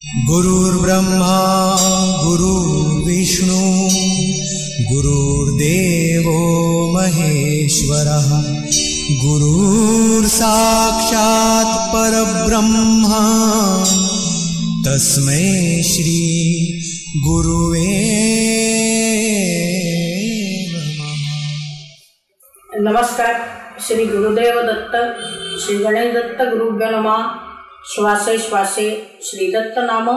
गुरुर्ब्रह्मा गुरुर्विष्णु गुरुर्देवो महेश्वरः गुरुर्साक्षात् परब्रह्म तस्मै श्री गुरुवे नमः। नमस्कार। श्री गुरुदेव दत्त, श्री गणेश दत्त गुरुभ्यो नमः। श्वासे श्वासे श्री दत्त नाम।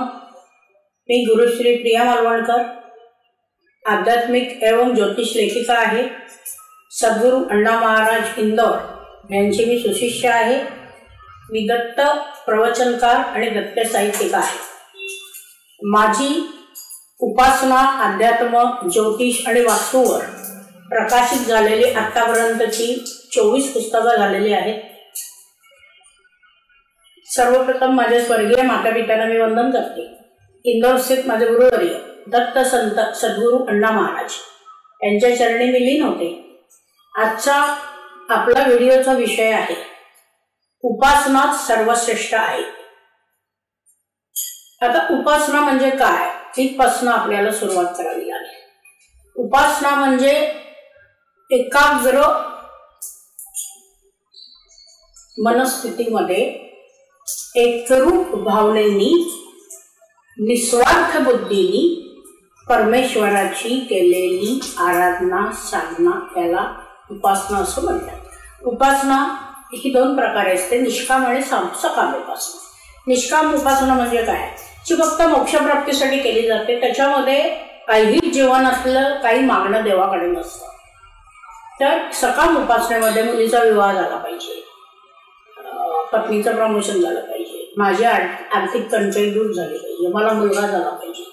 मी गुरुश्री प्रिया मालवणकर, आध्यात्मिक एवं ज्योतिष लेखिका आहे। सद्गुरू अण्णा महाराज इंदौर यांची मी सुशिष्य आहे। मी दत्त प्रवचनकार आणि दत्त साहित्यिक आहे। माझी उपासना, अध्यात्म, ज्योतिष आणि वास्तूवर प्रकाशित झालेली आतापर्यंतची 24 पुस्तकं झालेली आहेत। सर्वप्रथम माझ्या स्वर्गीय मातापित्यांना मी वंदन करते। इंदौर स्थित माझे गुरुवर्य दत्त संत सद्गुरू अण्णा महाराज यांच्या चरणी मी लीन होते। आजचा आपला व्हिडिओचा विषय आहे उपासनाच सर्वश्रेष्ठ आहे। आता उपासना म्हणजे काय, इथपासून आपल्याला सुरुवात करावी लागेल। उपासना म्हणजे एकाग्र मनस्थितीमध्ये एकरूप भावनेनी निस्वार्थ बुद्धीनी परमेश्वराची केलेली आराधना साधना याला उपासना असं म्हणतात। उपासना ही 2 प्रकारे असते, निष्काम आणि सकाम उपासना। निष्काम उपासना म्हणजे काय, जी फक्त मोक्षप्राप्तीसाठी केली जाते। त्याच्यामध्ये ऐहिक जीवनातलं काही मागणं देवाकडे नसतं। तर सकाम उपासनेमध्ये मुलीचा विवाह झाला पाहिजे, पत्नीचं प्रमोशन झालं पाहिजे, माझी आर्थिक टंचाई दूर झाली पाहिजे, मला मुलगा झाला पाहिजे,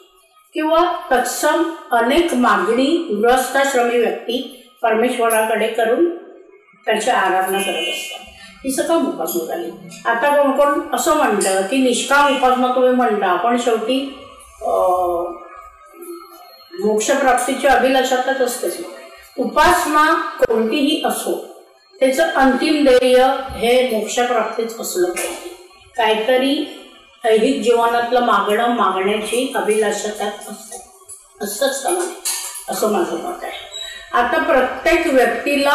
किंवा तत्सम अनेक मागणी गृहस्थाश्रमी व्यक्ती परमेश्वराकडे करून त्याची आराधना करत असतात। ही सकाम उपासना झाली। आता कोण कोण असं म्हणतं की निष्काम उपासना तुम्ही म्हणता, पण शेवटी मोक्षप्राप्तीची अभिलाषातच असतेच। उपासना कोणतीही असो त्याचं अंतिम ध्येय हे मोक्षप्राप्तीच असलं पाहिजे। काहीतरी ऐहिक जीवनातलं मागण्याची अभिलाषा त्यात असतंच का नाही, असं माझं मत आहे। आता प्रत्येक व्यक्तीला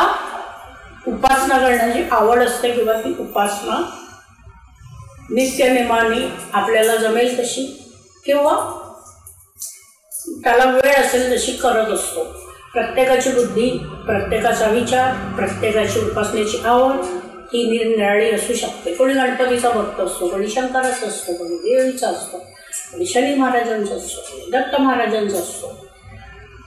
उपासना करण्याची आवड असते किंवा ती उपासना नित्यनेमाने आपल्याला जमेल तशी किंवा त्याला वेळ असेल तशी करत असतो। प्रत्येकाची बुद्धी, प्रत्येकाचा विचार, प्रत्येकाची उपासनेची आवड ही निरनिराळी असू शकते। कोणी गणपतीचा भक्त असतो, कोणी शंकराचा असतो, कोणी देवीचा असतो, कोणी शनी महाराजांचा असतो, कोणी दत्त महाराजांचा असतो,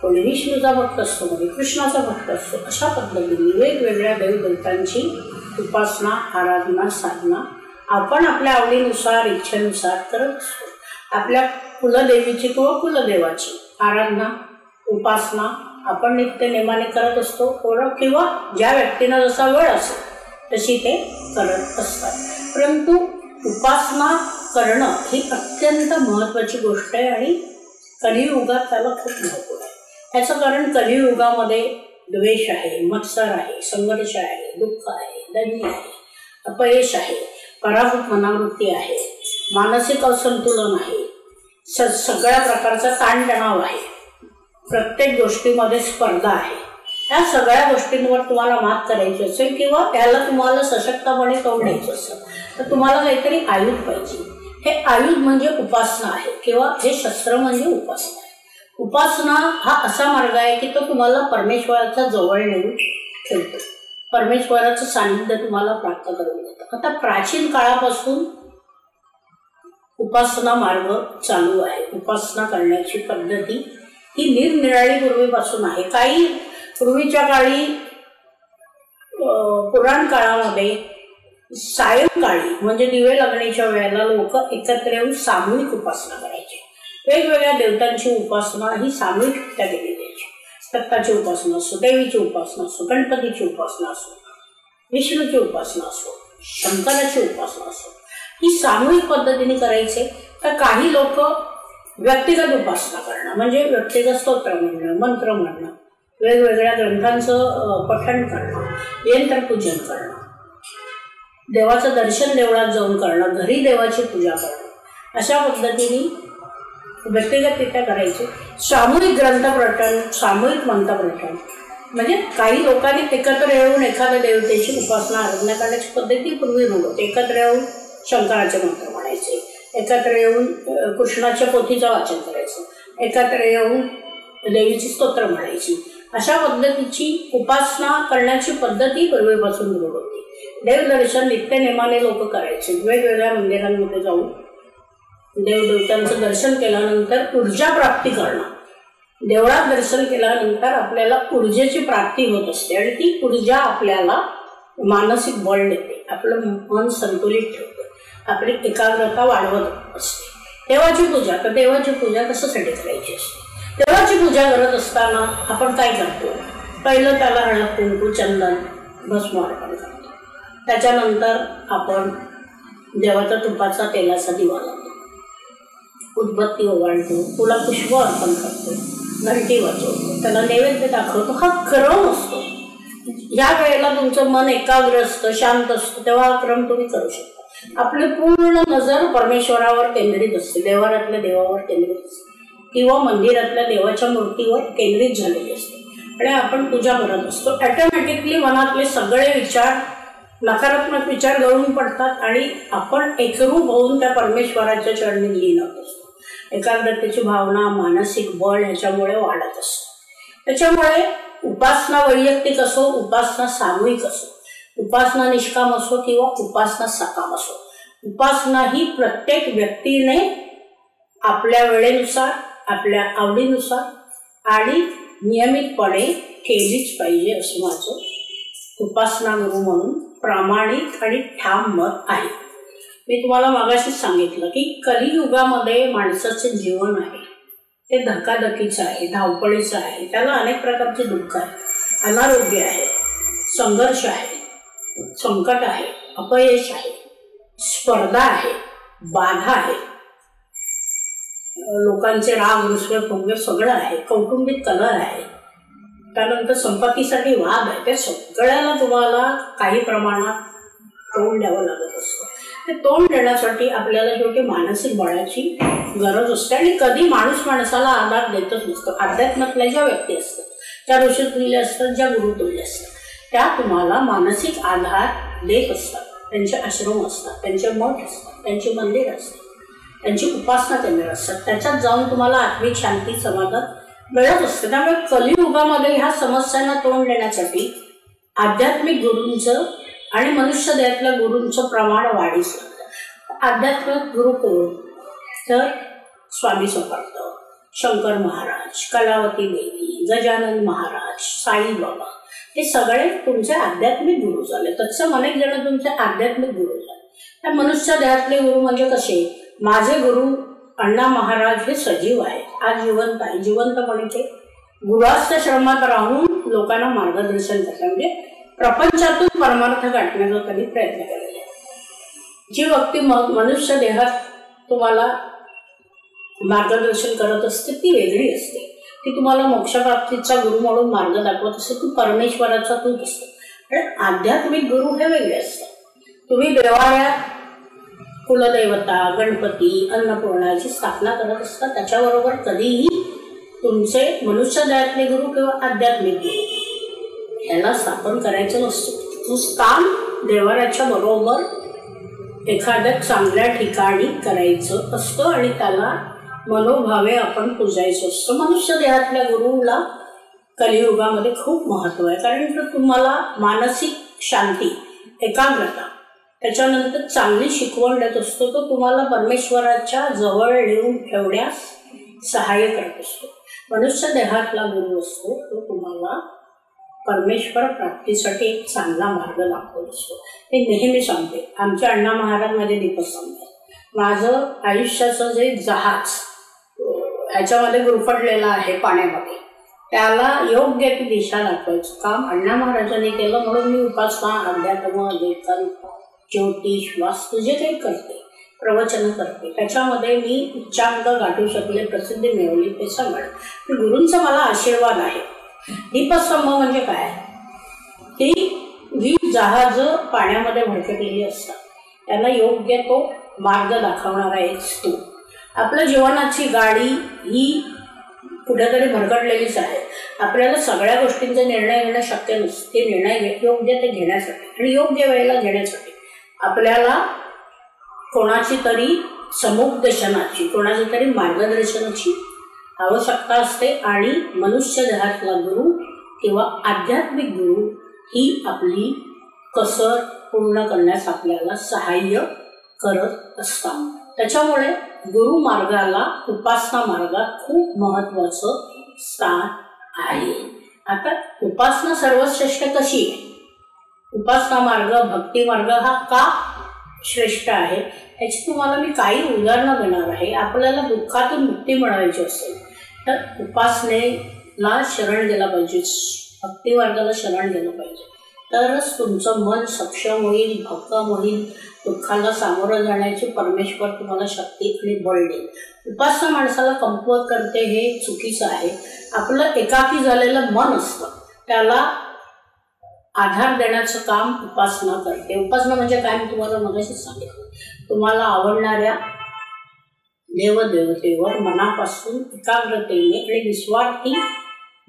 कोणी विष्णूचा भक्त असतो, कोणी कृष्णाचा भक्त असतो। अशा पद्धतीने वेगवेगळ्या देवदेवतांची उपासना आराधना साधना आपण आपल्या आवडीनुसार इच्छेनुसार करत असतो। आपल्या कुलदेवीची किंवा कुलदेवाची आराधना उपासना आपण नित्यनेमाने करत असतो, किंवा ज्या व्यक्तींना जसा वेळ असेल तशी ते करत असतात। परंतु उपासना करणं ही अत्यंत महत्त्वाची गोष्ट आहे आणि कलियुगात त्याला खूप महत्त्व आहे। याचं कारण कलियुगामध्ये द्वेष आहे, मत्सर आहे, संघर्ष आहे, दुःख आहे, दंडी आहे, अपयश आहे, पराभूत मनावृत्ती आहे, मानसिक असंतुलन आहे, सगळ्या प्रकारचा ताणतणाव आहे, प्रत्येक गोष्टीमध्ये स्पर्धा आहे। या सगळ्या गोष्टींवर तुम्हाला मात करायची असेल किंवा त्याला तुम्हाला सशक्तपणे तोंड द्यायचं असेल तर तुम्हाला काहीतरी आयुध पाहिजे। हे आयुध म्हणजे उपासना आहे किंवा हे शस्त्र म्हणजे उपासना आहे। उपासना हा असा मार्ग आहे की तो तुम्हाला परमेश्वराच्या जवळ नेऊन ठेवतो, परमेश्वराचं सानिध्य तुम्हाला प्राप्त करून देतं। आता प्राचीन काळापासून उपासना मार्ग चालू आहे। उपासना करण्याची पद्धती ही निरनिराळी पूर्वीपासून आहे। काही पूर्वीच्या काळी पुराण काळामध्ये सायंकाळी म्हणजे दिवे लागण्याच्या वेळेला लोक एकत्र येऊन सामूहिक उपासना करायचे। वेगवेगळ्या देवतांची उपासना ही सामूहिकरित्या केली जायची। दत्ताची उपासना असो, देवीची उपासना असो, गणपतीची उपासना असो, विष्णूची उपासना असो, शंकराची उपासना असो, ही सामूहिक पद्धतीने करायचे। तर काही लोक व्यक्तिगत उपासना करणं म्हणजे व्यक्तिगत स्तोत्र म्हणणं, मंत्र म्हणणं, वेगवेगळ्या ग्रंथांचं पठण करणं, यंत्रपूजन करणं, देवाचं दर्शन देवळात जाऊन करणं, घरी देवाची पूजा करणं, अशा पद्धतीने व्यक्तिगतरित्या करायचे. सामूहिक ग्रंथपठण, सामूहिक मंत्रपठण, म्हणजे काही लोकांनी एकत्र येऊन एखाद्या देवतेची उपासना आराधना करण्याची पद्धती पूर्वी होती. एकत्र येऊन शंकराचे मंत्र म्हणायचे, एकत्र येऊन कृष्णाच्या पोथीचं वाचन करायचं, एकत्र येऊन देवीची स्तोत्र म्हणायची. अशा पद्धतीची उपासना करण्याची पद्धती पूर्वीपासून सुरू होती. देवदर्शन नित्यनेमाने लोक करायचे. वेगवेगळ्या मंदिरांमध्ये जाऊन देवदेवतांचं दर्शन केल्यानंतर ऊर्जा प्राप्ती करणं. देवळात दर्शन केल्यानंतर आपल्याला ऊर्जेची प्राप्ती होत असते आणि ती ऊर्जा आपल्याला मानसिक बळ देते, आपलं मन संतुलित ठेवते, आपली एकाग्रता वाढवत असते. देवाची पूजा, तर देवाची पूजा कशासाठी करायची असते? देवाची पूजा करत असताना आपण काय करतो? पहिलं त्याला हळद कुंकू चंदन भस्म अर्पण करतो. त्याच्यानंतर आपण देवाचा तुपाचा तेलाचा दिवा लावतो, उदबत्ती ओवाळतो, फुला पुष्प अर्पण करतो, घंटी वाजवतो, त्याला नैवेद्य दाखवतो. हा क्रम असतो. ज्या वेळेला तुमचं मन एकाग्र असतं, शांत असतं, तेव्हा हा क्रम तुम्ही करू शकता. आपली पूर्ण नजर परमेश्वरावर केंद्रित असते, देवारातल्या देवावर केंद्रित असते किंवा मंदिरातल्या देवाच्या मूर्तीवर केंद्रित झालेली असते आणि आपण पूजा करत असतो. ॲटोमॅटिकली मनातले सगळे विचार, नकारात्मक विचार गळून पडतात आणि आपण एकरूप होऊन त्या परमेश्वराच्या चरणी लीन होत असतो. एकाग्रतेची भावना, मानसिक बळ याच्यामुळे वाढत असतं. त्याच्यामुळे उपासना वैयक्तिक असो, उपासना सामूहिक असो, उपासना निष्काम असो किंवा उपासना सकाम असो, उपासना ही प्रत्येक व्यक्तीने आपल्या वेळेनुसार, आपल्या आवडीनुसार आणि नियमितपणे केलीच पाहिजे असं माझं उपासना गुरु म्हणून प्रामाणिक आणि ठाम मत आहे. मी तुम्हाला मागाशीच सांगितलं की कलियुगामध्ये माणसाचं जीवन आहे ते धकाधकीचं आहे, धावपळीचं आहे. त्याला अनेक प्रकारचे दुःख आहे, अनारोग्य आहे, संघर्ष आहे, संकट आहे, अपयश आहे, स्पर्धा आहे, बाधा आहे, लोकांचे राग रुसवे फुगवे सगळं आहे, कौटुंबिक कलह आहे, त्यानंतर संपत्तीसाठी वाद आहे. त्या सगळ्याला तुम्हाला काही प्रमाणात तोंड द्यावं लागत असतं. ते तोंड देण्यासाठी आपल्याला शेवटी मानसिक बळाची गरज असते आणि कधी माणूस माणसाला आधार देतच नसतो. अध्यात्मातल्या ज्या व्यक्ती असतात, त्या ऋषितुल्य असतात, ज्या गुरुतुल्य असतात, त्या तुम्हाला मानसिक आधार देत असतात. त्यांचे आश्रम असतात, त्यांचे मठ असतात, त्यांचे मंदिर असतात, त्यांची उपासना केंद्र असतात. त्याच्यात जाऊन तुम्हाला आत्मिक शांती समाधान मिळत असते. त्यामुळे कलियुगामध्ये ह्या समस्यांना तोंड देण्यासाठी आध्यात्मिक गुरूंचं आणि मनुष्य देहातल्या गुरूंचं प्रमाण वाढीस लागतं. आध्यात्मिक गुरु कोण? तर स्वामी समर्थ, शंकर महाराज, कलावती देवी, गजानन महाराज, साईबाबा, हे सगळे तुमचे आध्यात्मिक गुरु झाले. तत्सम अनेक जण तुमचे आध्यात्मिक गुरु झाले. त्या मनुष्य देहातले गुरु म्हणजे कसे? माझे गुरु अण्णा महाराज हे सजीव आहे, आज जिवंत आहे. जिवंतपणे ते गृहस्थाश्रमात राहून लोकांना मार्गदर्शन करतात, म्हणजे प्रपंचातून परमार्थ गाठण्याचा त्यांनी प्रयत्न केलेला आहे. जी व्यक्ती मनुष्य देहात तुम्हाला मार्गदर्शन करत असते ती वेगळी असते. ती तुम्हाला मोक्षप्राप्तीचा गुरु म्हणून मार्ग दाखवत असते, ती परमेश्वराचा दूत असते. आणि आध्यात्मिक गुरु हे वेगळे असतात. तुम्ही देवालयात कुलदेवता, गणपती, अन्नपूर्णाची स्थापना करत असता, त्याच्याबरोबर कधीही तुमचे मनुष्य देहातले गुरु किंवा आध्यात्मिक गुरु याला स्थापन करायचं नसतं. तो स्थान देवाऱ्याच्या बरोबर एखाद्या चांगल्या ठिकाणी करायचं असतं आणि त्याला मनोभावे आपण पूजायचं असतं. मनुष्य देहातल्या गुरुला कलियुगामध्ये खूप महत्त्व आहे, कारण तर तुम्हाला मानसिक शांती, एकाग्रता, त्याच्यानंतर चांगली शिकवण देत असतो. तो तुम्हाला परमेश्वराच्या जवळ नेऊन ठेवण्यास सहाय्य करत असतो. मनुष्य देहातला गुरु असतो तो तुम्हाला परमेश्वर प्राप्तीसाठी एक चांगला मार्ग दाखवत असतो. ते नेहमी सांगते, आमचे अण्णा महाराज माझे दीपस्तंभ आहेत. माझं आयुष्याचं जे जहाज ह्याच्यामध्ये गुरफटलेलं आहे पाण्यामध्ये, त्याला योग्य ती दिशा दाखवायचं काम अण्णा महाराजांनी केलं. म्हणून मी उपासना, अध्यात्म, लेखन, ज्योतिष, वास्तू जे काही करते, प्रवचन करते, त्याच्यामध्ये मी उच्चांक गाठू शकले, प्रसिद्धी मिळवली, ते सगळं गुरूंचा मला आशीर्वाद आहे. दीपस्तंभ म्हणजे काय? ही जहाज पाण्यामध्ये भरकटलेली असतात, त्यांना योग्य तो मार्ग दाखवणारा एक स्तूप. आपल्या जीवनाची गाडी ही कुठेतरी भरकटलेलीच आहे. आपल्याला सगळ्या गोष्टींचे निर्णय घेणं शक्य नसते. ते निर्णय योग्य ते घेण्यासाठी आणि योग्य वेळेला घेण्यासाठी आपल्याला कोणाची तरी समुपदेशनाची, कोणाची तरी मार्गदर्शनाची आवश्यकता असते. आणि मनुष्य देहातला गुरु किंवा आध्यात्मिक गुरु ही आपली कसर पूर्ण करण्यास आपल्याला सहाय्य करत असतात. त्याच्यामुळे गुरु मार्गाला उपासना मार्गात खूप महत्त्वाचं स्थान आहे. आता उपासना सर्वश्रेष्ठ कशी आहे? उपासना मार्ग, भक्ती मार्ग हा का श्रेष्ठ आहे याची तुम्हाला मी काही उदाहरणं देणार आहे. आपल्याला दुःखातून मुक्ती मिळवायची असेल तर उपासनेला शरण गेला पाहिजे, भक्ती मार्गाला शरण गेलं पाहिजे. तरच तुमचं मन सक्षम होईल, भक्कम होईल, दुःखाला सामोरं जाण्याची परमेश्वर तुम्हाला शक्ती आणि बळ देईल. उपासना माणसाला कमकुवत करते हे चुकीचं आहे. आपलं एकाकी झालेलं मन असतं त्याला आधार देण्याचं काम उपासना करते. उपासना म्हणजे काय मी तुम्हाला मगाशीच सांगितलं. तुम्हाला आवडणाऱ्या देवदेवतेवर मनापासून एकाग्रतेने आणि निस्वार्थी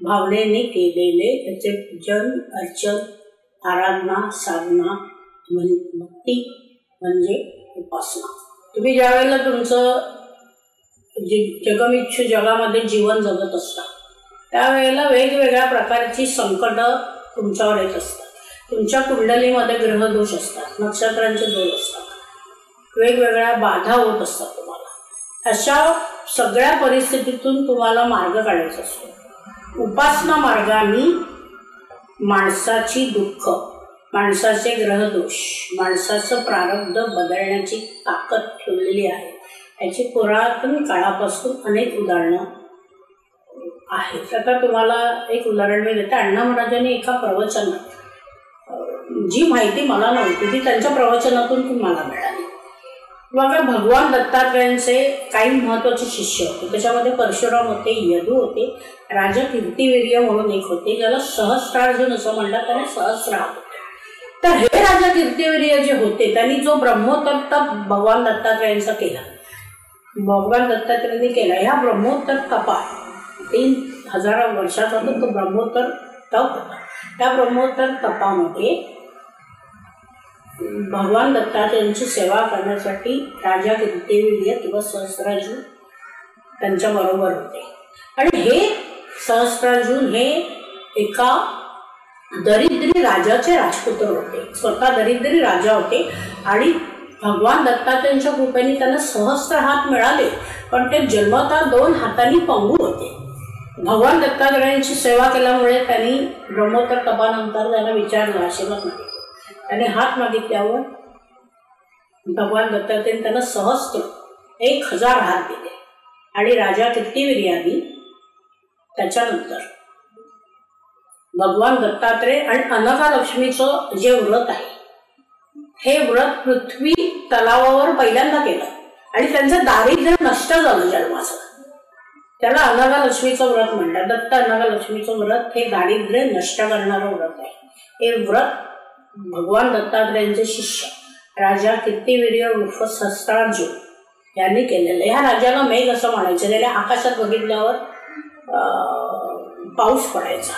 भावनेने केलेले त्याचे पूजन, अर्चन, आराधना, साधना, भक्ती म्हणजे उपासना. तुम्ही ज्या वेळेला तुमचं जगमिच्छु जगामध्ये जीवन जगत असता त्यावेळेला वेगवेगळ्या प्रकारची संकटं तुमच्यावर येत असतात. तुमच्या कुंडलीमध्ये ग्रहदोष असतात, नक्षत्रांचे दोष असतात, वेगवेगळ्या बाधा होत असतात तुम्हाला. अशा सगळ्या परिस्थितीतून तुम्हाला मार्ग काढायचा असतो. उपासना मार्गाने माणसाची दुःख, माणसाचे ग्रहदोष, माणसाचं प्रारब्ध बदलण्याची ताकद ठेवलेली आहे. याची पुरातन काळापासून अनेक उदाहरणं आहेत. आता तुम्हाला एक उदाहरण मी देते. अण्णा महाराजांनी एका प्रवचनात जी माहिती मला नव्हती ती त्यांच्या प्रवचनातून मला मिळाली. बघा, भगवान दत्तात्रयांचे काही महत्त्वाचे शिष्य होते. त्याच्यामध्ये परशुराम होते, यदू होते, राजा कीर्तिवीर्य म्हणून एक होते ज्याला सहस्त्रार्जुन असं म्हणतात, त्याने सहस्रार होते. तर हे राजा कीर्तिवीर्य जे होते त्यांनी जो ब्रह्मोत्तर भगवान दत्तात्रयांचा केला, भगवान दत्तात्रयांनी केला, ह्या ब्रह्मोत्तर तपात 3000 वर्षाचा तो ब्रह्मोत्तर तप होता. त्या ब्रह्मोत्तर तपामध्ये भगवान दत्तात्रयांची सेवा करण्यासाठी राजा कीर्तिवीर्य किंवा सहस्त्रार्जुन त्यांच्याबरोबर होते. आणि हे सहस्त्रार्जुन हे एका दरिद्री राजाचे राजपुत्र होते. स्वतः दरिद्री राजा होते आणि भगवान दत्तात्रयांच्या कृपेने त्यांना सहस्त्र हात मिळाले, पण ते जन्मतः 2 हातांनी पंगू होते. भगवान दत्तात्रयांची सेवा केल्यामुळे त्यांनी ब्रह्मोत्तर तपानंतर त्यांना विचारलं, आशीर्वाद मागितला. त्याने हात मागितल्यावर भगवान दत्तात्रयांनी त्यांना सहस्त्र 1000 हात दिले. आणि राजा कीर्तिवीर्याने त्याच्यानंतर भगवान दत्तात्रय आणि अनघालक्ष्मीचं जे व्रत आहे हे व्रत पृथ्वी तलावावर पहिल्यांदा केलं आणि त्यांचं दारिद्र्य नष्ट झालं जन्माचं. त्याला अनघालक्ष्मीचं व्रत म्हणतात. दत्त अनघालक्ष्मीचं व्रत हे दारिद्र्य नष्ट करणारं व्रत आहे. हे व्रत भगवान दत्तात्रयांचे शिष्य राजा कीर्तिवीर्य उर्फ सहस्त्रार्जुन यांनी केलेलं. ह्या राजाला मेघ असं म्हणायचं. त्याने आकाशात बघितल्यावर पाऊस पडायचा.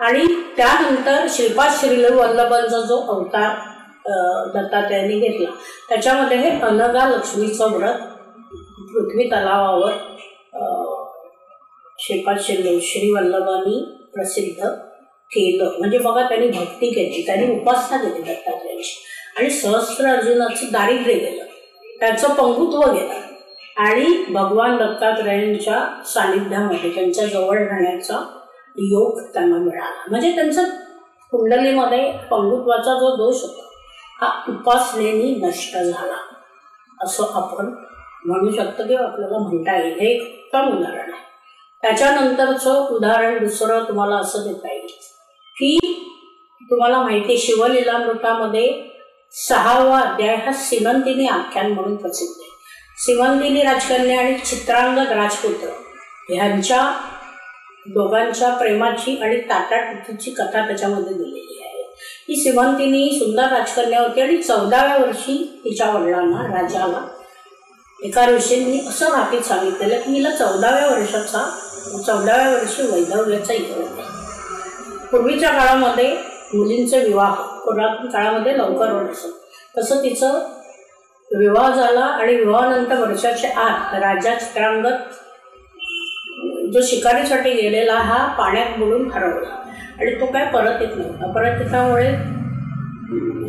आणि त्यानंतर श्रीपाद श्रीवल्लभांचा जो अवतार दत्तात्रयांनी घेतला त्याच्यामध्ये हे अनघालक्ष्मीचं व्रत पृथ्वी तलावावर श्रीपाद श्रीवल्लभांनी प्रसिद्ध केलं. म्हणजे बघा, त्यांनी भक्ती केली, त्यांनी उपासना केली दत्तात्रयांची. आणि सहस्त्रार्जुनाचं दारिद्र्य गेलं, त्याचं पंगुत्व गेलं आणि भगवान दत्तात्रयांच्या सानिध्यामध्ये त्यांच्या जवळ राहण्याचा योग त्यांना मिळाला. म्हणजे त्यांचं कुंडलीमध्ये पंगुत्वाचा जो दोष होता हा उपासनेने नष्ट झाला असं आपण म्हणू शकतो किंवा आपल्याला म्हणता येईल. हे एक उत्तम उदाहरण आहे. त्याच्यानंतरचं उदाहरण दुसरं तुम्हाला असं देता येईल की तुम्हाला माहिती आहे शिवलीलामृतामध्ये 6वा अध्याय हा सीमंतिनी आख्यान म्हणून प्रसिद्ध आहे. सीमंतिनी राजकन्या आणि चित्रांगद राजपुत्र ह्यांच्या दोघांच्या प्रेमाची आणि ताटाटुकीची कथा त्याच्यामध्ये दिलेली आहे. ही सीमंतिनी सुंदर राजकन्या होती आणि 14व्या वर्षी तिच्या वडिलांना राजाला एका ऋषींनी असं भाकीत सांगितलेलं की हिला 14व्या वर्षी वैधव्याचा योग आहे. पूर्वीच्या काळामध्ये मुलींचे विवाह पुरातन काळामध्ये लवकर होत असत, तसं तिचं विवाह झाला आणि विवाहानंतर वर्षाच्या आत राजा चित्रांगद जो शिकारीसाठी गेलेला हा पाण्यात बुडून हरवला आणि तो काय परत येत नव्हता. परत येण्यामुळे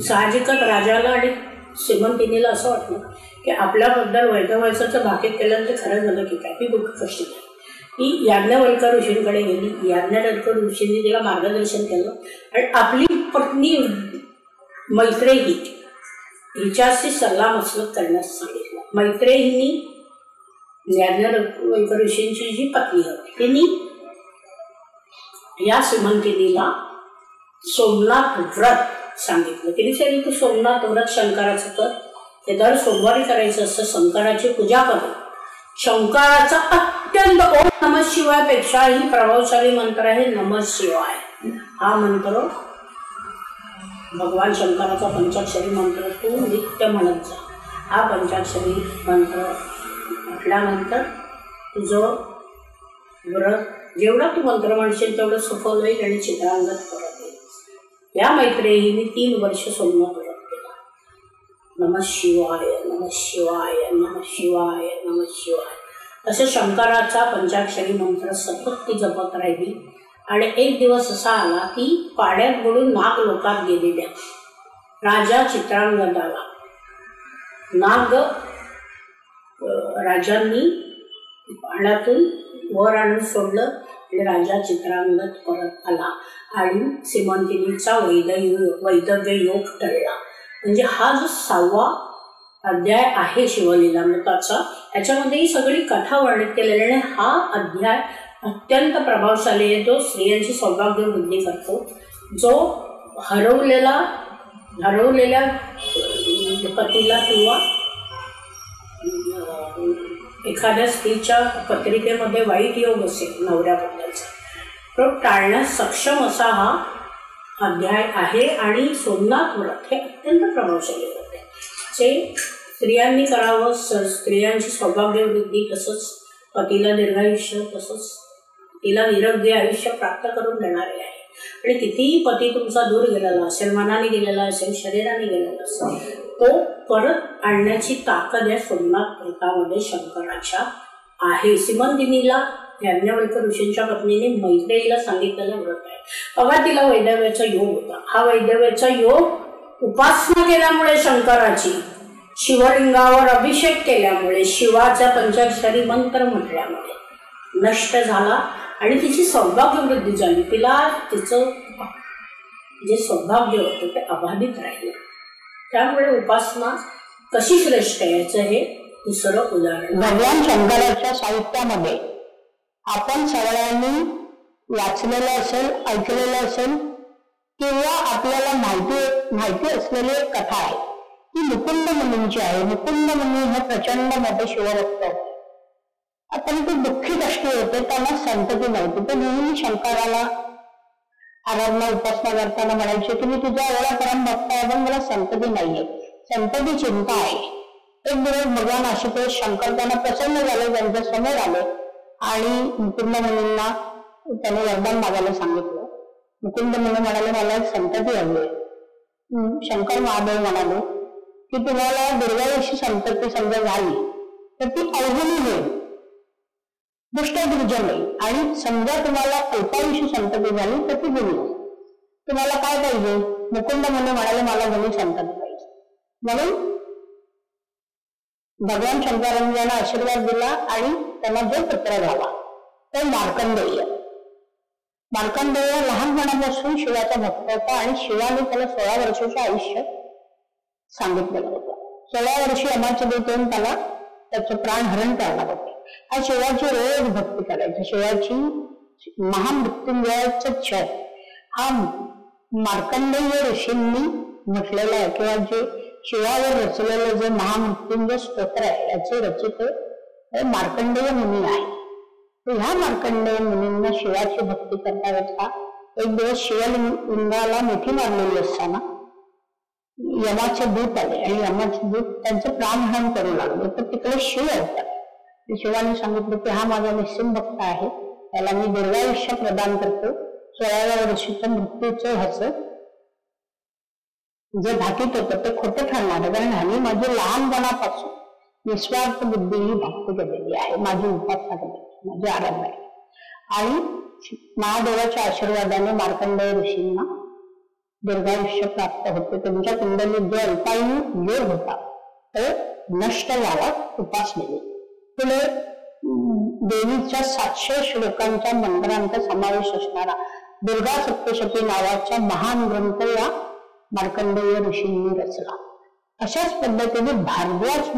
साहजिकच राजाला आणि श्रीमंतिनीला असं वाटलं की आपल्याबद्दल वैधव्याचं भाकीत केल्यानंतर खरं झालं की काय. ती दुःख कशी नाही. ती याज्ञवल्क्य ऋषींकडे गेली. याज्ञवल्क्य ऋषींनी तिला मार्गदर्शन केलं आणि आपली पत्नी मैत्रेयी हिच्याशी सल्लामसलत करण्यास सांगितलं. मैत्रेयींनी याज्ञवल्क्य ऋषींची जी पत्नी होती तिने या श्रीमंतिनीला सोमनाथ व्रत सांगितलं. तिने सांगितलं तू सोमनाथ व्रत शंकराचं कर, ते दर सोमवारी करायचं असतं. शंकराची पूजा करून शंकराचा अत्यंत ओम नमः शिवाय पेक्षाही प्रभावशाली मंत्र आहे नमः शिवाय. हा मंत्र भगवान शंकराचा पंचाक्षरी मंत्र तू नित्य म्हणत जा. हा पंचाक्षरी मंत्र म्हटल्यानंतर तुझं व्रत जेवढा तू मंत्र म्हणशील तेवढं सफल होईल आणि चित्रांगद परत येईल. या मैत्रेयीने 3 वर्ष सोमनाथ व्रत केला. नमः शिवाय नमः शिवाय नमः शिवाय नमः शिवाय असं शंकराचा पंचाक्षरी मंत्र सतत ती जपत राहिली. आणि एक दिवस असा आला की पाण्यात बुडून नाग लोकात गेलेल्या राजा चित्रांगदाला नाग राजांनी पाण्यातून वर आणून सोडलं आणि राजा चित्रांगद परत आला आणि श्रीमंतिनीचा वैधव्य योग टळला. म्हणजे हा जो 6वा अध्याय आहे शिवलीलामृताचा, ह्याच्यामध्ये ही सगळी कथा वर्णित केलेली आणि हा अध्याय अत्यंत प्रभावशाली आहे. जो स्त्रियांची सौभाग्य वृद्धी करतो. जो हरवलेल्या पतीला किंवा एखाद्या स्त्रीच्या पत्रिकेमध्ये वाईट योग असेल नवऱ्याबद्दलचा तो टाळण्यास सक्षम असा हा अध्याय आहे. आणि सोमनाथ व्रत हे अत्यंत प्रभावशाली व्रत आहे जे स्त्रियांनी करावं. स्त्रियांची सौभाग्य वृद्धी, तसंच पतीला दीर्घायुष्य, तसंच तिला निरोगी आयुष्य प्राप्त करून देणारे आहे. आणि कितीही पती तुमचा दूर गेलेला असेल, मनाने गेलेला असेल, शरीराने गेलेला असेल, तो परत आणण्याची ताकद या सोमनाथ व्रतामध्ये शंकराच्या आहे. श्रीमंतिनीला याज्ञवल्क्य ऋषींच्या पत्नीने मैत्रेयीला सांगितलेलं व्रत आहे. बघा तिला वैधव्याचा योग होता. हा वैधव्याचा योग उपासना केल्यामुळे शंकराची, शिवलिंगावर अभिषेक केल्यामुळे, शिवाचा पंचाक्षरी मंत्र म्हटल्यामुळे नष्ट झाला आणि तिची सौभाग्य वृद्धी झाली. तिला तिचं जे सौभाग्य होतं ते अबाधित राहिलं. त्यामुळे उपासना कशी श्रेष्ठ आहे याचं हे दुसरं उदाहरण. भगवान शंकराच्या साहित्यामध्ये आपण सगळ्यांनी वाचलेलं असेल, ऐकलेलं असेल किंवा आपल्याला माहिती असलेली एक कथा आहे ती मुकुंद मुनींची आहे. मुकुंद मुनी हे प्रचंड मोठे शिवभक्त होते. पण ते दुःखी कष्टी होते, त्यांना संतती नव्हती. ते नेहमी शंकराला आराधना उपासना करताना म्हणायचे की मी तुझा एवढा परम भक्त आहे पण मला संतती नाहीये, संतती चिंता आहे. एक दिवस भगवान आशुतोष शंकर त्यांना प्रसन्न झाले, त्यांच्या समोर आले आणि मुकुंद मुनींना त्याने वरदान मागायला सांगितलं. मुकुंद मुनी म्हणाले मला एक संतती हवी आहे. शंकर महादेव म्हणाले की तुम्हाला दीर्घायुष्य संतती समजा झाली तर ती अवघणी होईल, दुष्टदुर्जन होईल. आणि समजा तुम्हाला अल्पायुष्य संतती झाली तर ती गुणी होईल. तुम्हाला काय पाहिजे? मुकुंद मुनी म्हणाले मला गुणी संतती पाहिजे. म्हणून भगवान शंकरांनी त्यांना आशीर्वाद दिला आणि त्यांना जो पुत्र झाला तो मार्कंडेय. मार्कंडेय लहानपणापासून शिवाचा भक्त होता आणि शिवाने त्याला 16 वर्षाचं आयुष्य सांगितलेलं होतं. 16 वर्षी अमाच्या देऊन त्याला त्याचं प्राण हरण करणार होते. हा शिवाची रोज भक्ती करायची. शिवाची महामृत्युंजयाचं जप हा मार्कंडेय ऋषींनी म्हटलेला आहे किंवा जे शिवावर रचलेलं जे महामृत्युंजय स्तोत्र आहे याचे रचिते मार्कंडेय मुनी आहे. ह्या मार्कंडेय मुनींना शिवाची भक्ती करता करता एक दिवस शिवलिंगाला मिठी मारलेली असताना यमाचे दूत आले आणि यमाचे दूत त्यांचं प्राणहरण करू लागले. तर तिकडे शिव येतात. शिवाने सांगितलं की हा माझा निश्चित भक्त आहे, त्याला मी दीर्घायुष्य प्रदान करतो. 16व्या वर्षीचं मृत्यूचं ह्याचं जे भाकीत होतं ते खोटं ठरणार आहे, कारण ह्याने माझी लहानपणापासून निस्वार्थ बुद्धी ही भक्त केलेली आहे, माझी उपासना केली, माझी आराधना आहे. आणि महादेवाच्या आशीर्वादाने मार्कंडेय ऋषींना दीर्घायुष्य प्राप्त होते. त्यांच्या कुंडलीत जो अल्पायू योग होता तो नष्ट झाला उपासनेने. पुढे देवीच्या 700 श्लोकांच्या मंत्रांचा समावेश असणारा दुर्गा सप्तशती नावाचा महान ग्रंथ या मार्कंडेय ऋषींनी रचला. अशाच पद्धतीने भारद्वाज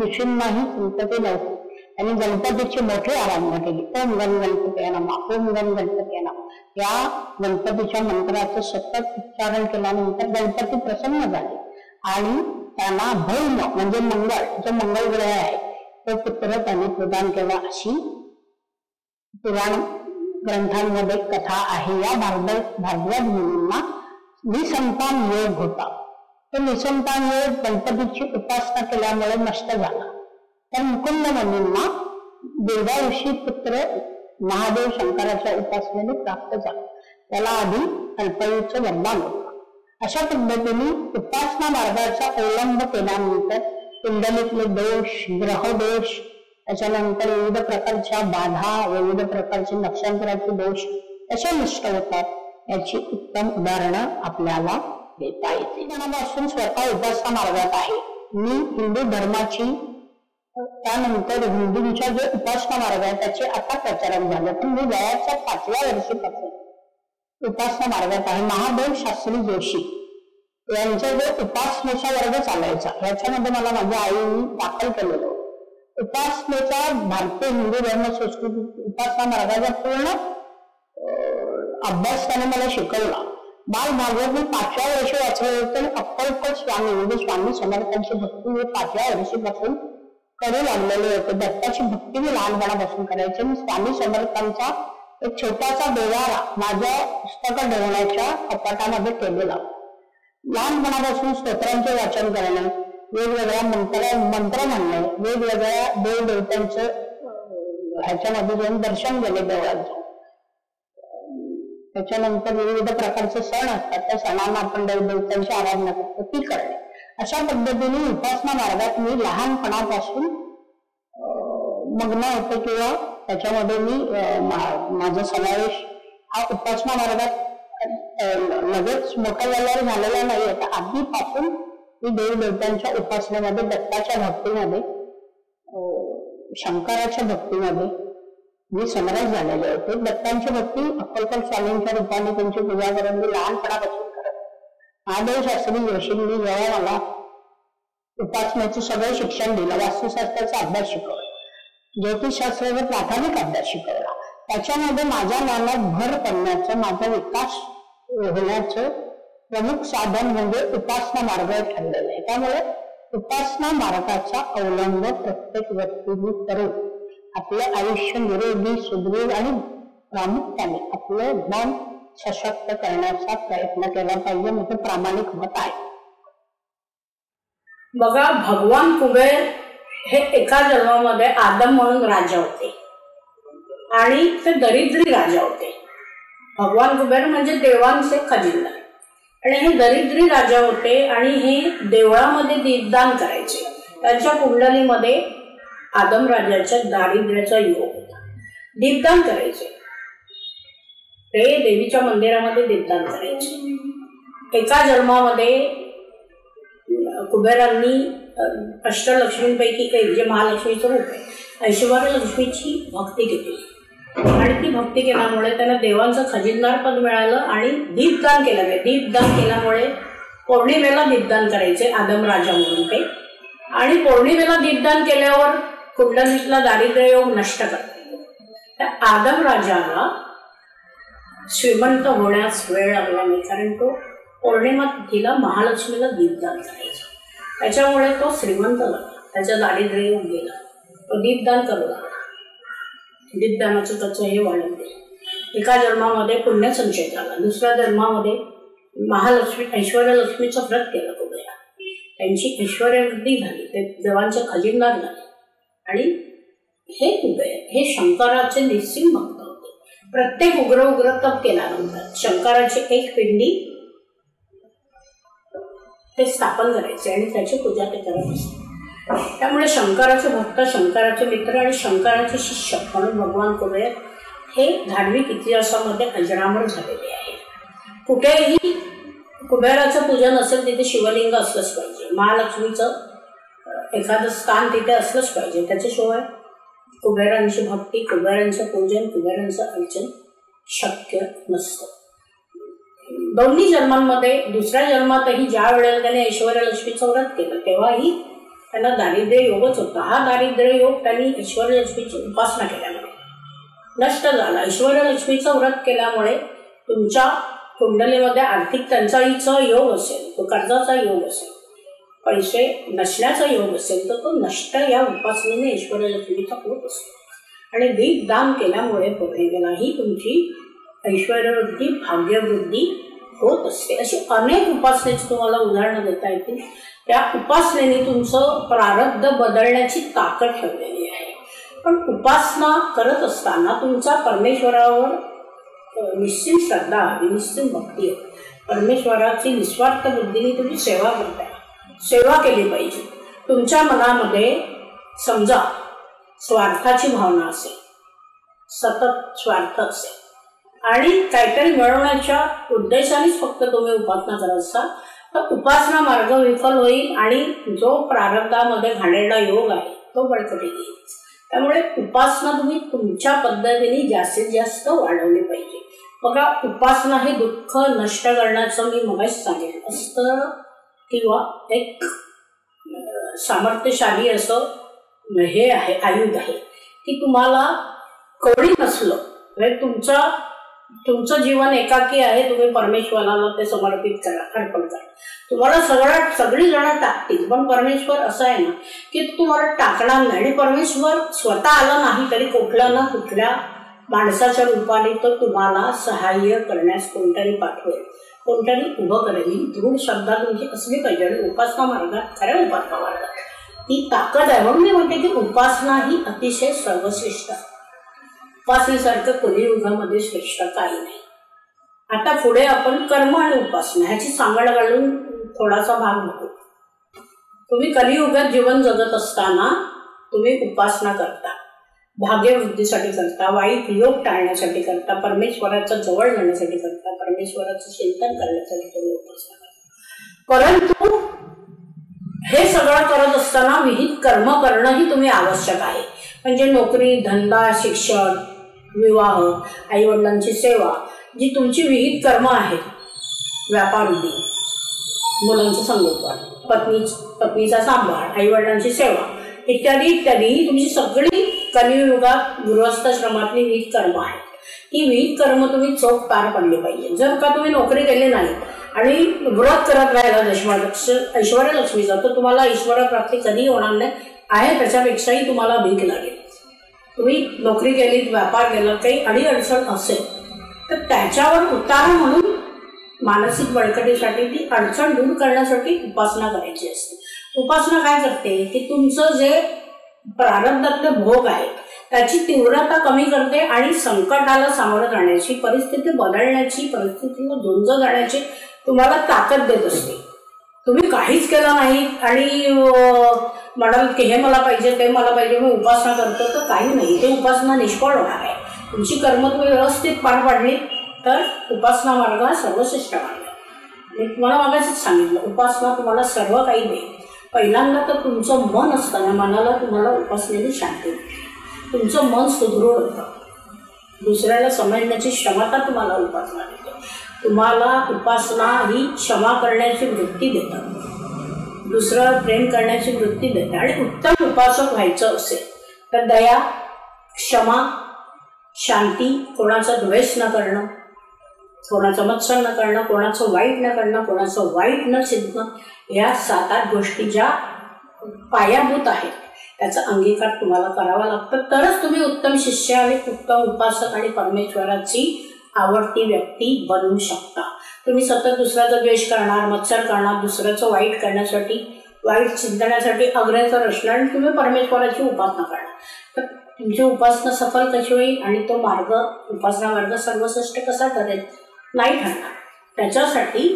ऋषींनाही संतती नव्हती. त्यांनी गणपतीची मोठी आराधना केली. ओम गण गणपती नमः, ओम गण गणपती नमः. या गणपतीच्या मंत्राचं सतत उच्चारण केल्यानंतर गणपती प्रसन्न झाले आणि त्यांना भौम म्हणजे मंगळ, जो मंगळ ग्रह आहे तो पुत्र त्यांनी प्रदान केला, अशी पुराण ग्रंथांमध्ये कथा आहे. या भारद्वाज मुनींना निसंतान योग होता. तो निसंतान योग गणपतीची उपासना केल्यामुळे नष्ट झाला. तर मुकुंद मुनींना दीर्घायुषी पुत्र महादेव शंकराच्या उपासनेने प्राप्त झाला. त्याला आधी अल्पायुचं वरदान होतं. अशा पद्धतीने उपासना मार्गाचा अवलंब केल्यानंतर कुंडलीतले दोष, ग्रह दोष, त्याच्यानंतर विविध प्रकारच्या बाधा, विविध प्रकारचे नक्षत्राचे दोष कसे नष्ट होतात याची उत्तम उदाहरणं आपल्याला देता येते. मनापासून स्वतः उपासना मार्गात आहे. मी हिंदू धर्माची, त्यानंतर हिंदूंच्या जे उपासना मार्ग आहे त्याचे आता प्रचारण झाले, पण मी वयाच्या 5व्या वर्षीपासून उपासना मार्गात आहे. महादेव शास्त्री जोशी यांचा जो उपासनेचा वर्ग चालायचा, याच्यामध्ये मला माझ्या आईने दाखल केलेलं. उपासनेचा भारतीय हिंदू धर्म संस्कृती उपासना मार्गाचा पूर्ण अभ्यास त्याने मला शिकवला. बाल भागवत मी 5व्या वर्षी वाचलं होतं. अक्कलकोट स्वामी म्हणजे स्वामी समर्थांची भक्ती मी 5व्या वर्षीपासून करू लागलेले होते. दत्ताची भक्ती मी लहानपणापासून करायची. मी स्वामी समर्थांचा एक छोटासा देवारा माझ्या पुस्तकं ठेवण्याच्या कपाटामध्ये केलेला. लहानपणापासून स्तोत्रांचे वाचन करणं, वेगवेगळ्या मंत्र म्हणणे, वेगवेगळ्या देव देवतांचं ह्याच्यामध्ये जाऊन दर्शन केले देवळांचं. त्याच्यानंतर विविध प्रकारचे सण असतात, त्या सणांना आपण देवदेवतांची आराधना करतो, ती करणे. अशा पद्धतीने उपासना मार्गात मी लहानपणापासून मग्न होते किंवा त्याच्यामध्ये मी माझा समावेश हा उपासना मार्गात लगेच मोठा झाल्यावर झालेला नाही. आता आधीपासून मी देवदेवतांच्या उपासनेमध्ये, दत्ताच्या भक्तीमध्ये, शंकराच्या भक्तीमध्ये मी समरस झालेले होते. दत्तांची भक्ती अक्कलकोट स्वामींच्या रूपाने त्यांची पूजा करून मी लहानपणापासून करत. महादेव शास्त्री जोशींनी जेव्हा मला उपासनेचं सगळं शिक्षण दिलं, वास्तुशास्त्राचा अभ्यास शिकवला, ज्योतिषशास्त्राचा प्राथमिक अभ्यास शिकवला, त्याच्यामध्ये माझ्या मनात भर पडण्याचं, माझा विकास होण्याचं प्रमुख साधन म्हणजे उपासना मार्ग ठरलेला आहे. त्यामुळे उपासना मार्गाचा अवलंब प्रत्येक व्यक्तीने करून आपलं आयुष्य निरोगी, सुदृढ आणि प्रामुख्याने आपलं मन सशक्त करण्याचा प्रयत्न केला पाहिजे. म्हणजे प्रामाणिक मत आहे. बघा, भगवान कुबेर हे एका जन्मामध्ये आदम म्हणून राजा होते आणि ते दरिद्री राजा होते. भगवान कुबेर म्हणजे देवांचे खजिनदार आणि हे दरिद्री राजा होते आणि हे देवळामध्ये दीपदान करायचे. त्यांच्या कुंडलीमध्ये आदम राजाच्या दारिद्र्याचा योग होता. दीपदान करायचे, ते देवीच्या मंदिरामध्ये दीपदान करायचे. एका जन्मामध्ये कुबेरांनी अष्टलक्ष्मींपैकी एक, जे महालक्ष्मीचं रूप आहे, ऐश्वर्य लक्ष्मीची भक्ती केली आणि ती भक्ती केल्यामुळे त्यांना देवांचं खजिनदार पद मिळालं आणि दीपदान केलं. दीपदान केल्यामुळे पौर्णिमेला दीपदान करायचे आदम राजा म्हणून ते, आणि पौर्णिमेला दीपदान केल्यावर कुंडलीतला दारिद्र्य योग नष्ट करतात. त्या आदम राजाला श्रीमंत होण्यास वेळ लागला नाही, कारण तो पौर्णिमा तिथीला महालक्ष्मीला दीपदान करायचा. त्याच्यामुळे तो श्रीमंत झाला, त्याच्या दारिद्र्य योग गेला, तो दीपदान करू लागला. दीपदानाचं त्याचं हे वाढून गेलं. एका जन्मामध्ये पुण्यसंचय झाला, दुसऱ्या जन्मामध्ये महालक्ष्मी ऐश्वर्य लक्ष्मीचं व्रत केलं कुबेरा. त्यांची ऐश्वर्यवृद्धी झाली, ते देवांचे खजिनदार झाले. आणि हे कुबेर हे शंकराचे निस्सिम भक्त होते. प्रत्येक उग्र तप केल्यानंतर शंकराची एक पिंडी ते स्थापन करायचे आणि त्याची पूजा ते करत असते. त्यामुळे शंकराचे भक्त, शंकराचे मित्र आणि शंकराचे शिष्य म्हणून भगवान कुबेर हे धार्मिक इतिहासामध्ये अजरामर झालेले आहे. कुठेही कुबेराचं पूजन असेल तिथे शिवलिंग असलंच पाहिजे, महालक्ष्मीचं एखादं स्थान तिथे असलंच पाहिजे. त्याच्याशिवाय कुबेरांची भक्ती, कुबेरांचं पूजन, कुबेरांचं अर्चन शक्य नसतं. दोन्ही जन्मांमध्ये, दुसऱ्या जन्मातही ज्या वेळेला त्याने ऐश्वर्य लक्ष्मीचं व्रत केलं तेव्हाही त्यांना दारिद्र्य योगच होता. हा दारिद्र्य योग त्यांनी ऐश्वर्य लक्ष्मीची उपासना केल्यामुळे नष्ट झाला. ऐश्वर्य लक्ष्मीचं व्रत केल्यामुळे तुमच्या कुंडलीमध्ये आर्थिक टंचाईचा योग असेल, तो कर्जाचा योग असेल, पैसे नसण्याचा योग असेल, तर तो नष्ट या उपासनेने ऐश्वर्य लक्ष्मीचा होत असतो. आणि दीपदान केल्यामुळे पौर्णिमेलाही तुमची ऐश्वर्यवृद्धी, भाग्यवृद्धी होत असते. अशी अनेक उपासनेची तुम्हाला उदाहरणं देता येतील. त्या उपासनेने तुमचं प्रारब्ध बदलण्याची ताकद ठेवलेली आहे. पण उपासना करत असताना तुमचा परमेश्वरावर निश्चित श्रद्धा हवी, निश्चित भक्ती हवी. परमेश्वराची निस्वार्थ बुद्धीने तुम्ही सेवा करताय, सेवा केली पाहिजे. तुमच्या मनामध्ये समजा स्वार्थाची भावना असेल, सतत स्वार्थ असेल आणि काहीतरी मिळवण्याच्या उद्देशानेच फक्त तुम्ही उपासना करत असाल, तर उपासना मार्ग विफल होईल आणि जो प्रारब्धामध्ये घाणेरडा योग आहे तो बळकटी येईल. त्यामुळे उपासना तुम्ही तुमच्या पद्धतीने जास्तीत जास्त वाढवली पाहिजे. बघा, उपासना हे दुःख नष्ट करण्याचं मी मगाच सांगेन अस्त्र किंवा एक सामर्थ्यशाली असं हे आहे, आयुध आहे की तुम्हाला कोणी नसलं म्हणजे तुमचं जीवन एकाकी आहे, तुम्ही परमेश्वराला ते समर्पित करा, अर्पण करा. तुम्हाला सगळी जण टाकतील, पण परमेश्वर असं आहे ना की तुम्हाला टाकणार नाही. आणि परमेश्वर स्वतः आला नाही तरी कुठल्या ना कुठल्या माणसाच्या रूपाने तो तुम्हाला सहाय्य करण्यास कोणतरी पाठवेल, कोणतरी उभं करेल. ही दृढ श्रद्धा तुमची असली पाहिजे. आणि उपासना मार्गात, खऱ्या उपासना मार्गात ही ताकद आहे. म्हणून मी म्हणते की उपासना ही अतिशय सर्वश्रेष्ठ आहे. उपासनेसारखं कलियुगामध्ये श्रेष्ठ काही नाही. आता पुढे आपण कर्म आणि उपासना ह्याची सांगड घालून थोडासा भाग बघू. तुम्ही कलियुगात जीवन जगत असताना तुम्ही उपासना करता, भाग्यवृद्धीसाठी करता, वाईट योग टाळण्यासाठी करता, परमेश्वराच्या जवळ जाण्यासाठी करता, परमेश्वराचं चिंतन करण्यासाठी तुम्ही उपासना करता. परंतु हे सगळं करत असताना विहित कर्म करणंही तुम्ही आवश्यक आहे. म्हणजे नोकरी, धंदा, शिक्षण, विवाह, आईवडिलांची सेवा, जी तुमची विहित कर्म आहेत, व्यापार उद्योग, मुलांचं संगोपन, पत्नीचा सांभाळ, आईवडिलांची सेवा इत्यादी इत्यादी ही तुमची सगळी कलियुगात गृहस्थाश्रमातली विहित कर्म आहेत. ही विहित कर्म तुम्ही चोख पार पडली पाहिजे. जर का तुम्ही नोकरी केली नाही आणि व्रत करत राहिला ऐश्वर्य लक्ष्मीचा, तर तुम्हाला ऐश्वर्य प्राप्ती कधी होणार नाही आहे. त्याच्यापेक्षाही तुम्हाला भीक लागेल. तुम्ही नोकरी केली, व्यापार केला, काही अडीअडचण असेल तर त्याच्यावर उतारा म्हणून मानसिक बळकटीसाठी, ती अडचण दूर करण्यासाठी उपासना करायची असते. उपासना काय करते की तुमचं जे प्रारब्धातले भोग आहे त्याची तीव्रता कमी करते आणि संकटाला सामोरं जाण्याची, परिस्थिती बदलण्याची, परिस्थितीला झुंज जाण्याची तुम्हाला ताकद देत असते. तुम्ही काहीच केलं नाही आणि म्हणाल की हे मला पाहिजे, ते मला पाहिजे, मी उपासना करतो, तर काही नाही. ते उपासना निष्फळ होणार आहे. तुमची कर्म तुम्ही व्यवस्थित पार पाडली तर उपासना मार्ग हा सर्वश्रेष्ठ मार्ग आहे. मी तुम्हाला मागाशीच सांगितलं, उपासना तुम्हाला सर्व काही देईल. पहिल्यांदा तर तुमचं मन असताना मनाला तुम्हाला उपासनेची शांती देते, तुमचं मन सुदृढ होतं, दुसऱ्याला समजण्याची क्षमता तुम्हाला उपासना देते. तुम्हाला उपासना ही क्षमा करण्याची वृत्ती देतात, दुसरं प्रेम करण्याची वृत्ती देते. आणि उत्तम उपासक व्हायचं असेल तर दया, क्षमा, शांती, कोणाचा द्वेष न करणं, कोणाचं मत्सर न करणं, कोणाचं वाईट न करणं, कोणाचं वाईट न चिंतणं, या 7-8 गोष्टी ज्या पायाभूत आहेत त्याचा अंगीकार तुम्हाला करावा लागतो. तरच तुम्ही उत्तम शिष्य आणि उत्तम उपासक आणि परमेश्वराची आवडती व्यक्ती बनवू शकता. तुम्ही सतत दुसऱ्याचा द्वेष करणार, मत्सर करणार, दुसऱ्याचं वाईट करण्यासाठी वाईट चिंतनासाठी अग्रेसर असणार आणि तुम्ही परमेश्वराची उपासना करणार, तर तुमची उपासना सफल कशी होईल आणि तो मार्ग, उपासना मार्ग सर्वश्रेष्ठ कसा ठरेल? नाही ठरणार. त्याच्यासाठी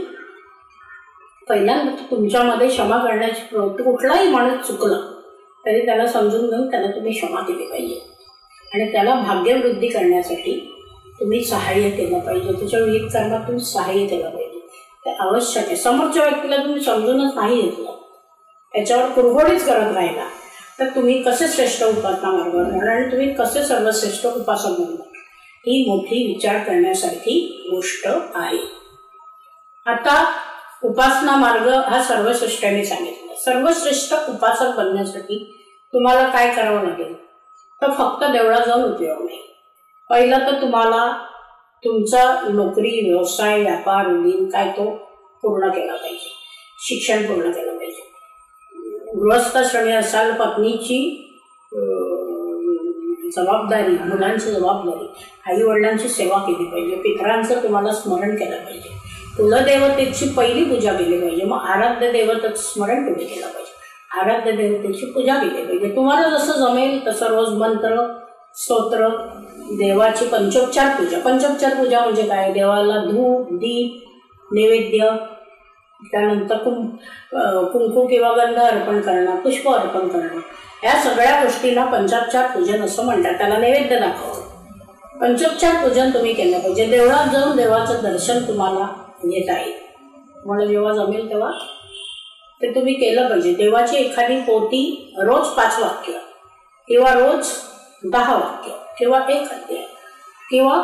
पहिल्यांदा तुमच्यामध्ये क्षमा करण्याची प्रवृत्ती, कुठलाही माणूस चुकला तरी त्याला समजून घेऊन त्याला तुम्ही क्षमा केली पाहिजे आणि त्याला भाग्यवृद्धी करण्यासाठी तुम्ही सहाय्य केलं पाहिजे, त्याच्या विहित कर्मात तुम्ही सहाय्य केलं पाहिजे. ते आवश्यक आहे. समोरच्या व्यक्तीला तुम्ही समजूनच नाही घेतलं, त्याच्यावर कुरघोडीच करत राहिला, तर तुम्ही कसे श्रेष्ठ उपासना मार्गावर जाणार आणि तुम्ही कसे सर्वश्रेष्ठ उपासक बनणार? ही मोठी विचार करण्यासारखी गोष्ट आहे. आता उपासना मार्ग हा सर्वश्रेष्ठाने सांगितला. सर्वश्रेष्ठ उपासक बनण्यासाठी तुम्हाला काय करावं लागेल? तर फक्त देवळात जाऊन उपयोग नाही. पहिलं तर तुम्हाला तुमचा नोकरी, व्यवसाय, व्यापार, उदीन काय तो पूर्ण केला पाहिजे, शिक्षण पूर्ण केलं पाहिजे. गृहस्थाश्रमी असाल, पत्नीची जबाबदारी, मुलांची जबाबदारी, आई वडिलांची सेवा केली पाहिजे, पितरांचं तुम्हाला स्मरण केलं पाहिजे, कुलदेवतेची पहिली पूजा केली पाहिजे, मग आराध्य देवतेचं स्मरण तुम्ही केलं पाहिजे, आराध्य देवतेची पूजा केली पाहिजे. तुम्हाला जसं जमेल तसं रोज मंत्र, स्तोत्र, देवाची पंचोपचार पूजा. पंचोपचार पूजा म्हणजे काय? देवाला धूप, दीप, नैवेद्य, त्यानंतर कुंकू किंवा गंध अर्पण करणं, पुष्प अर्पण करणं, या सगळ्या गोष्टींना पंचोपचार पूजन असं म्हणतात. त्याला नैवेद्य दाखवणं. पंचोपचार पूजन तुम्ही केलं पाहिजे. देवळात जाऊन देवाचं दर्शन तुम्हाला घेता येईल, तुम्हाला जेव्हा जमेल तेव्हा ते तुम्ही केलं पाहिजे. देवाची एखादी पोथी रोज 5 वाक्य किंवा रोज 10 वाक्य किंवा 1 अध्याय किंवा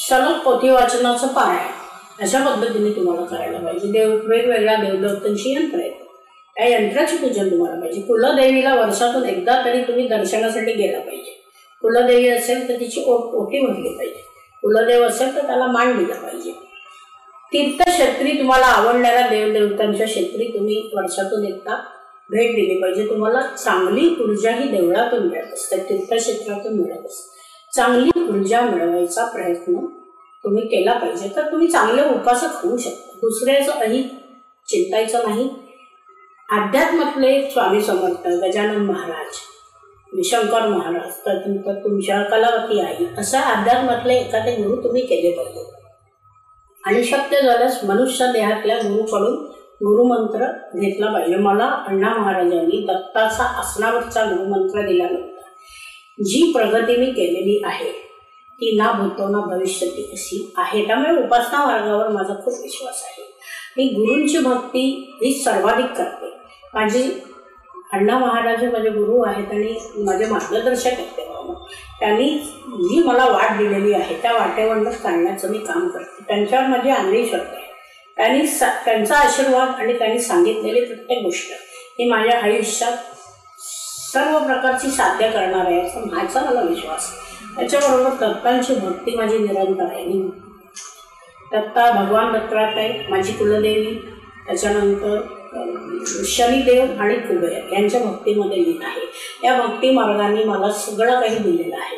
सलग पोथी वाचनाचं पारायण, अशा पद्धतीने तुम्हाला करायला पाहिजे. वेगवेगळ्या देवदेवतांची यंत्र आहेत, त्या यंत्राची पूजन तुम्हाला पाहिजे. कुलदेवीला वर्षातून एकदा तरी तुम्ही दर्शनासाठी गेला पाहिजे. कुलदेवी असेल तर तिची ओटी भरली पाहिजे, कुलदेव असेल तर त्याला मान दिला पाहिजे. तीर्थक्षेत्री, तुम्हाला आवडणाऱ्या देवदेवतांच्या क्षेत्री तुम्ही वर्षातून एकदा भेट दिली पाहिजे. तुम्हाला चांगली ऊर्जा ही देवळातून मिळत असते, तीर्थक्षेत्रातून मिळत असते. चांगली ऊर्जा मिळवायचा प्रयत्न तुम्ही केला पाहिजे, तर तुम्ही चांगले उपासक होऊ शकता. दुसऱ्याचं अहित चिंतायचं नाही. अध्यात्मातले स्वामी समर्थ, गजानन महाराज, शंकर महाराज, तर तुमच्या कलावती आई, असा अध्यात्मातले एखादे गुरु तुम्ही केले पाहिजे. आणि शक्य झाल्यास मनुष्य देहातल्या गुरुकडून गुरुमंत्र घेतला पाहिजे. मला अण्णा महाराजांनी दत्ताचा आसनावरचा गुरुमंत्र दिला नव्हता. जी प्रगती मी केलेली आहे ती ना भूतो ना भविष्यती अशी आहे. त्यामुळे उपासना मार्गावर माझा खूप विश्वास आहे. मी गुरूंची भक्ती ही सर्वाधिक करते. माझी अण्णा महाराज माझे गुरु आहेत आणि माझे मार्गदर्शक आहेत. त्यांनी जी मला वाट दिलेली आहे त्या वाटेवरच चालण्याचं मी काम करते. त्यांच्यावर माझी आंधळी श्रद्धा आहे. त्यांचा आशीर्वाद आणि त्यांनी सांगितलेली प्रत्येक गोष्ट ही माझ्या आयुष्यात सर्व प्रकारची साध्य करणार आहे असं माझा मला विश्वास. त्याच्याबरोबर दत्तांची भक्ती माझी निरंतर आहे. दत्ता, भगवान दत्तात्रय माझी कुलदेवी, त्याच्यानंतर शनिदेव आणि कुबेर यांच्या भक्तीमध्ये लीन आहे. या भक्ती मार्गाने मला सगळं काही दिलेलं आहे.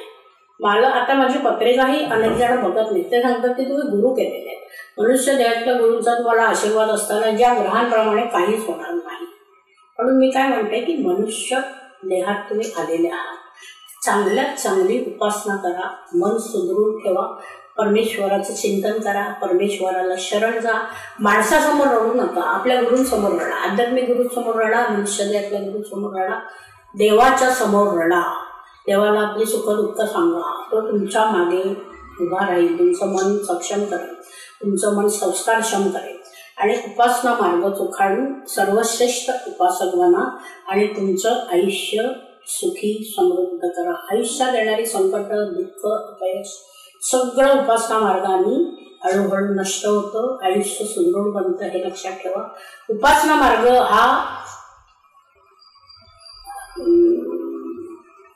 मला आता माझी पत्रिकाही अनेक जण बघत नाही, ते सांगतात की तुम्ही गुरु केलेले आहेत. मनुष्य देहातल्या गुरूंचा तुम्हाला आशीर्वाद असताना ज्या ग्रहांप्रमाणे काहीच होणार नाही. म्हणून मी काय म्हणते की मनुष्य देहात तुम्ही आलेले आहात, चांगल्यात चांगली उपासना करा, मन सुदृढ ठेवा, परमेश्वराचं चिंतन करा, परमेश्वराला शरण जा. माणसासमोर रडू नका, आपल्या गुरूंसमोर रडा. आध्यात्मिक गुरूंसमोर रडा, मनुष्य देहातल्या गुरूंसमोर रडा, देवाच्या समोर रडा. देवाला आपली सुखदुःख सांगा, तो तुमच्या मागे उभा राहील, तुमचं मन सक्षम करेल, तुमचं मन संस्कारक्षम करेल आणि उपासना मार्ग चोखाळून सर्वश्रेष्ठ उपासक बना आणि तुमचं आयुष्य सुखी समृद्ध करा. आयुष्यात येणारी संकट, दुःख, अपयश सगळं उपासना मार्गाने हळूहळू नष्ट होतं, आयुष्य सुदृढ बनतं, हे लक्षात ठेवा. उपासना मार्ग हा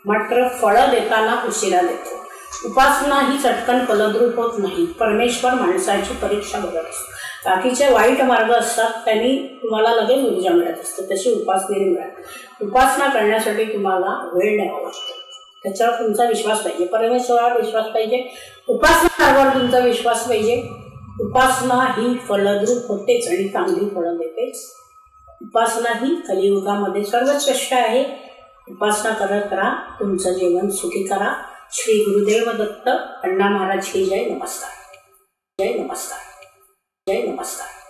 मात्र फळं देताना उशिरा देतो. उपासना ही चटकन फलद्रूप होत नाही. परमेश्वर माणसाची परीक्षा बघत असतो. बाकीचे वाईट मार्ग असतात त्यांनी तुम्हाला लगेच ऊर्जा मिळत असते, तशी उपासनेने मिळत. उपासना करण्यासाठी तुम्हाला वेळ द्यावा लागतो, त्याच्यावर तुमचा विश्वास पाहिजे, परमेश्वरावर विश्वास पाहिजे, उपासना मार्गावर तुमचा विश्वास पाहिजे. उपासना ही फलद्रूप होतेच आणि चांगली फळं देतेच. उपासना ही कलियुगामध्ये सर्वश्रेष्ठ आहे. उपासना करत राहा, तुमचं जीवन सुखी करा. श्री गुरुदेव दत्त. अण्णा महाराज की जय. नमस्कार. जय नमस्कार. जय नमस्कार.